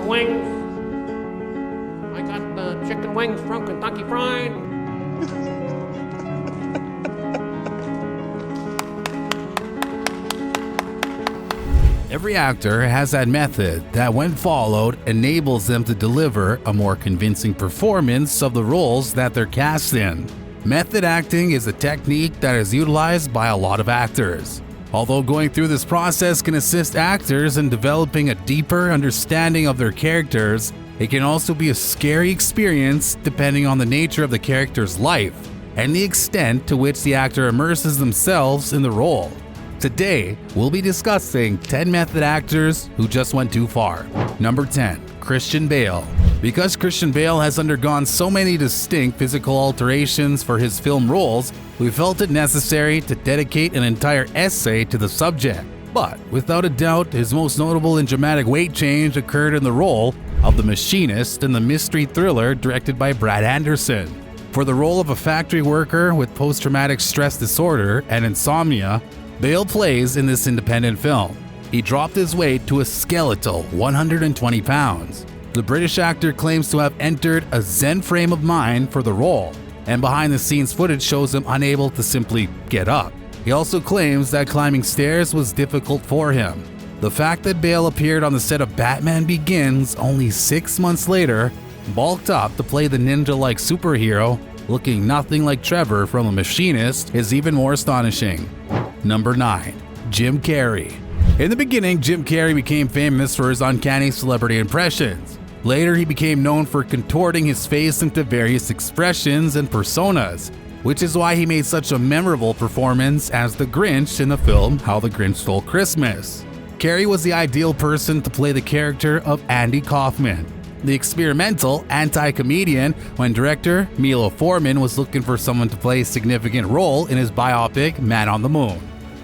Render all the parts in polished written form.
chicken wings. I got the chicken wings from Kentucky Fried. Every actor has that method that, when followed, enables them to deliver a more convincing performance of the roles that they're cast in. Method acting is a technique that is utilized by a lot of actors. Although going through this process can assist actors in developing a deeper understanding of their characters, it can also be a scary experience depending on the nature of the character's life and the extent to which the actor immerses themselves in the role. Today, we'll be discussing 10 method actors who just went too far. Number 10. Christian Bale. Because Christian Bale has undergone so many distinct physical alterations for his film roles, we felt it necessary to dedicate an entire essay to the subject. But without a doubt, his most notable and dramatic weight change occurred in the role of the machinist in the mystery thriller directed by Brad Anderson. For the role of a factory worker with post-traumatic stress disorder and insomnia, Bale plays in this independent film. He dropped his weight to a skeletal 120 pounds. The British actor claims to have entered a Zen frame of mind for the role, and behind-the-scenes footage shows him unable to simply get up. He also claims that climbing stairs was difficult for him. The fact that Bale appeared on the set of Batman Begins only 6 months later, bulked up to play the ninja-like superhero, looking nothing like Trevor from The Machinist, is even more astonishing. Number 9. Jim Carrey. In the beginning, Jim Carrey became famous for his uncanny celebrity impressions. Later, he became known for contorting his face into various expressions and personas, which is why he made such a memorable performance as the Grinch in the film How the Grinch Stole Christmas. Carrey was the ideal person to play the character of Andy Kaufman, the experimental anti-comedian, when director Milo Forman was looking for someone to play a significant role in his biopic Man on the Moon.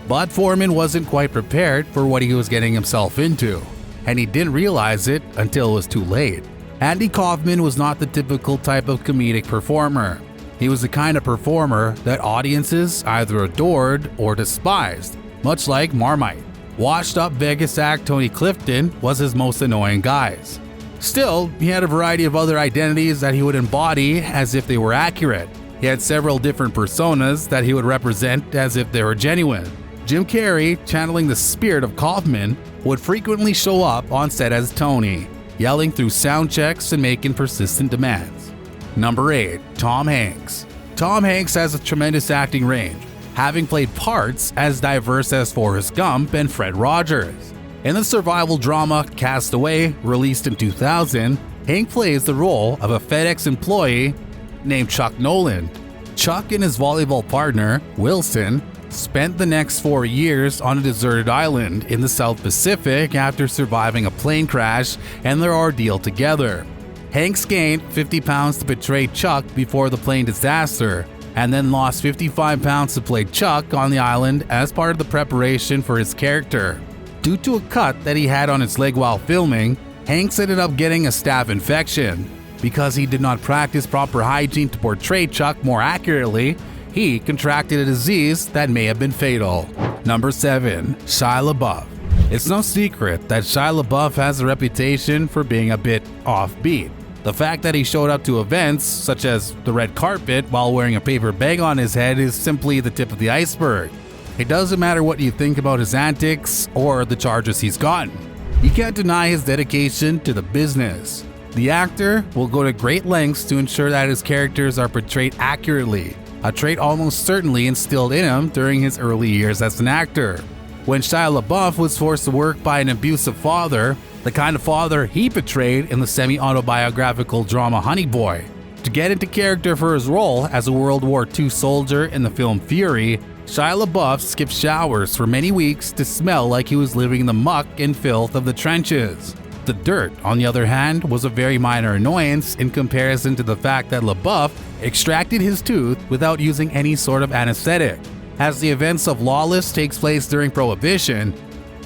But Foreman wasn't quite prepared for what he was getting himself into, and he didn't realize it until it was too late. Andy Kaufman was not the typical type of comedic performer. He was the kind of performer that audiences either adored or despised, much like Marmite. Washed-up Vegas act Tony Clifton was his most annoying guys. Still, he had a variety of other identities that he would embody as if they were accurate. He had several different personas that he would represent as if they were genuine. Jim Carrey, channeling the spirit of Kaufman, would frequently show up on set as Tony, yelling through sound checks and making persistent demands. Number 8. Tom Hanks. Tom Hanks has a tremendous acting range, having played parts as diverse as Forrest Gump and Fred Rogers. In the survival drama Castaway, released in 2000, Hank plays the role of a FedEx employee named Chuck Noland. Chuck and his volleyball partner, Wilson, spent the next 4 years on a deserted island in the South Pacific after surviving a plane crash and their ordeal together. Hanks gained 50 pounds to portray Chuck before the plane disaster, and then lost 55 pounds to play Chuck on the island as part of the preparation for his character. Due to a cut that he had on his leg while filming, Hanks ended up getting a staph infection. Because he did not practice proper hygiene to portray Chuck more accurately, he contracted a disease that may have been fatal. Number 7. Shia Labeouf. It's no secret that Shia Labeouf has a reputation for being a bit offbeat. The fact that he showed up to events, such as the red carpet, while wearing a paper bag on his head is simply the tip of the iceberg. It doesn't matter what you think about his antics or the charges he's gotten. You can't deny his dedication to the business. The actor will go to great lengths to ensure that his characters are portrayed accurately, a trait almost certainly instilled in him during his early years as an actor. When Shia LaBeouf was forced to work by an abusive father, the kind of father he portrayed in the semi-autobiographical drama Honey Boy, to get into character for his role as a World War II soldier in the film Fury, Shia LaBeouf skipped showers for many weeks to smell like he was living in the muck and filth of the trenches. The dirt, on the other hand, was a very minor annoyance in comparison to the fact that LaBeouf extracted his tooth without using any sort of anesthetic. As the events of Lawless takes place during Prohibition,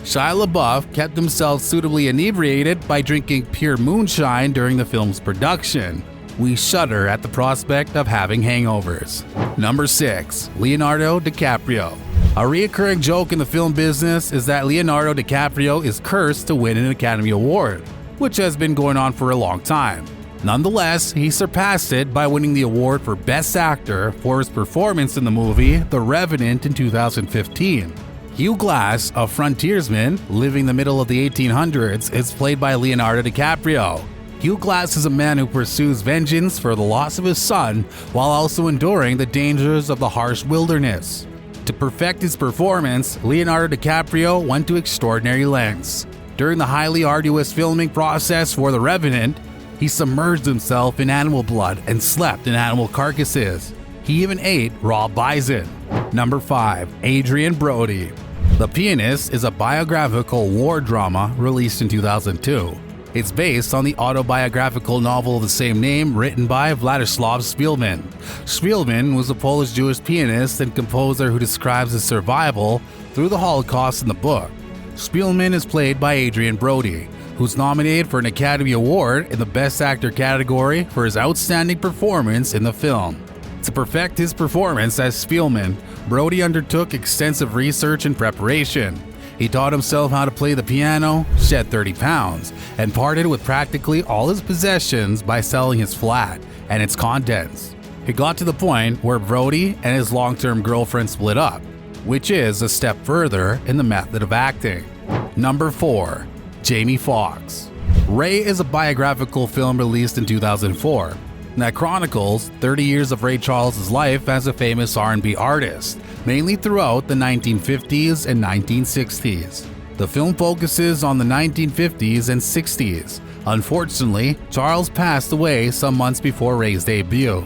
Shia LaBeouf kept himself suitably inebriated by drinking pure moonshine during the film's production. We shudder at the prospect of having hangovers. Number 6. Leonardo Dicaprio. A recurring joke in the film business is that Leonardo DiCaprio is cursed to win an Academy Award. which has been going on for a long time. Nonetheless, he surpassed it by winning the award for Best Actor for his performance in the movie The Revenant in 2015. Hugh Glass, a frontiersman living the middle of the 1800s, is played by Leonardo DiCaprio. Hugh Glass is a man who pursues vengeance for the loss of his son while also enduring the dangers of the harsh wilderness. To perfect his performance, Leonardo DiCaprio went to extraordinary lengths. During the highly arduous filming process for The Revenant, he submerged himself in animal blood and slept in animal carcasses. He even ate raw bison. Number 5. Adrien Brody. The Pianist is a biographical war drama released in 2002. It's based on the autobiographical novel of the same name written by Władysław Szpilman. Szpilman was a Polish-Jewish pianist and composer who describes his survival through the Holocaust in the book. Szpilman is played by Adrien Brody, who's nominated for an Academy Award in the Best Actor category for his outstanding performance in the film. To perfect his performance as Szpilman, Brody undertook extensive research and preparation. He taught himself how to play the piano, shed 30 pounds, and parted with practically all his possessions by selling his flat and its contents. It got to the point where Brody and his long-term girlfriend split up, which is a step further in the method of acting. Number 4. Jamie Foxx. Ray is a biographical film released in 2004 that chronicles 30 years of Ray Charles' life as a famous R&B artist, mainly throughout the 1950s and 1960s. The film focuses on the 1950s and 60s. Unfortunately, Charles passed away some months before Ray's debut.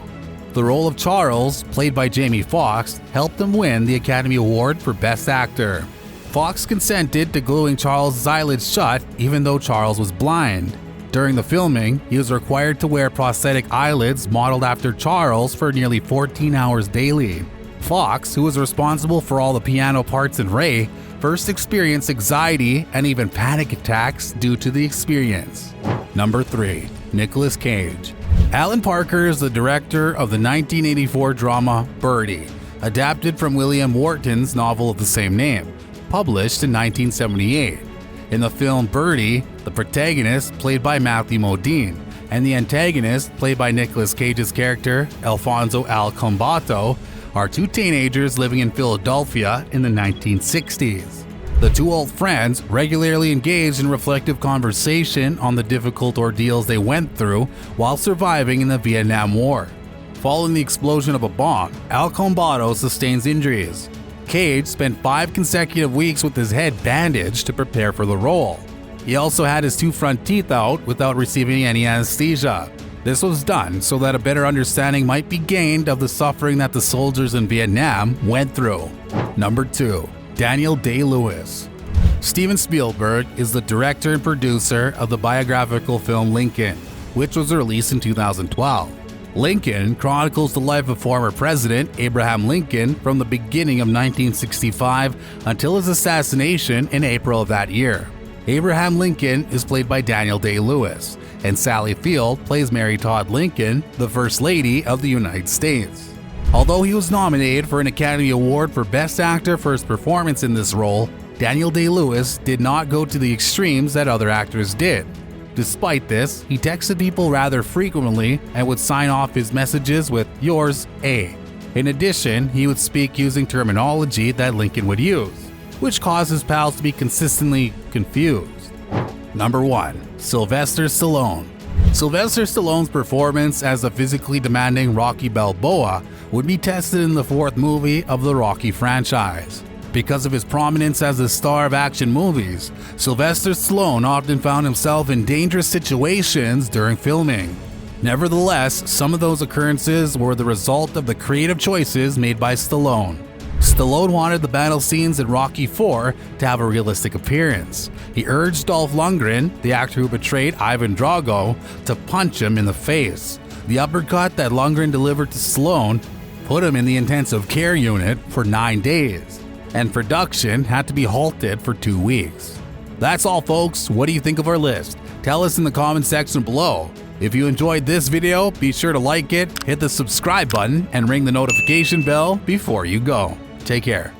The role of Charles, played by Jamie Foxx, helped him win the Academy Award for Best Actor. Foxx consented to gluing Charles' eyelids shut even though Charles was blind. During the filming, he was required to wear prosthetic eyelids modeled after Charles for nearly 14 hours daily. Foxx, who was responsible for all the piano parts in Ray, first experienced anxiety and even panic attacks due to the experience. Number 3. Nicolas Cage. Alan Parker is the director of the 1984 drama Birdie, adapted from William Wharton's novel of the same name, published in 1978. In the film Birdie, the protagonist, played by Matthew Modine, and the antagonist, played by Nicolas Cage's character, Alfonso Al Combato, are two teenagers living in Philadelphia in the 1960s. The two old friends regularly engaged in reflective conversation on the difficult ordeals they went through while surviving in the Vietnam War. Following the explosion of a bomb, Al Combato sustains injuries. Cage spent 5 consecutive weeks with his head bandaged to prepare for the role. He also had his 2 front teeth out without receiving any anesthesia. This was done so that a better understanding might be gained of the suffering that the soldiers in Vietnam went through. Number 2. Daniel Day-Lewis. Steven Spielberg is the director and producer of the biographical film Lincoln, which was released in 2012. Lincoln chronicles the life of former President Abraham Lincoln from the beginning of 1965 until his assassination in April of that year. Abraham Lincoln is played by Daniel Day-Lewis, and Sally Field plays Mary Todd Lincoln, the First Lady of the United States. Although he was nominated for an Academy Award for Best Actor for his performance in this role, Daniel Day-Lewis did not go to the extremes that other actors did. Despite this, he texted people rather frequently and would sign off his messages with "Yours, A." In addition, he would speak using terminology that Lincoln would use, which caused his pals to be consistently confused. Number 1. Sylvester Stallone. Sylvester Stallone's performance as the physically demanding Rocky Balboa would be tested in the 4th movie of the Rocky franchise. Because of his prominence as the star of action movies, Sylvester Stallone often found himself in dangerous situations during filming. Nevertheless, some of those occurrences were the result of the creative choices made by Stallone. Stallone wanted the battle scenes in Rocky IV to have a realistic appearance. He urged Dolph Lundgren, the actor who portrayed Ivan Drago, to punch him in the face. The uppercut that Lundgren delivered to Stallone put him in the intensive care unit for 9 days, and production had to be halted for 2 weeks. That's all, folks. What do you think of our list? Tell us in the comment section below. If you enjoyed this video, be sure to like it, hit the subscribe button, and ring the notification bell before you go. Take care.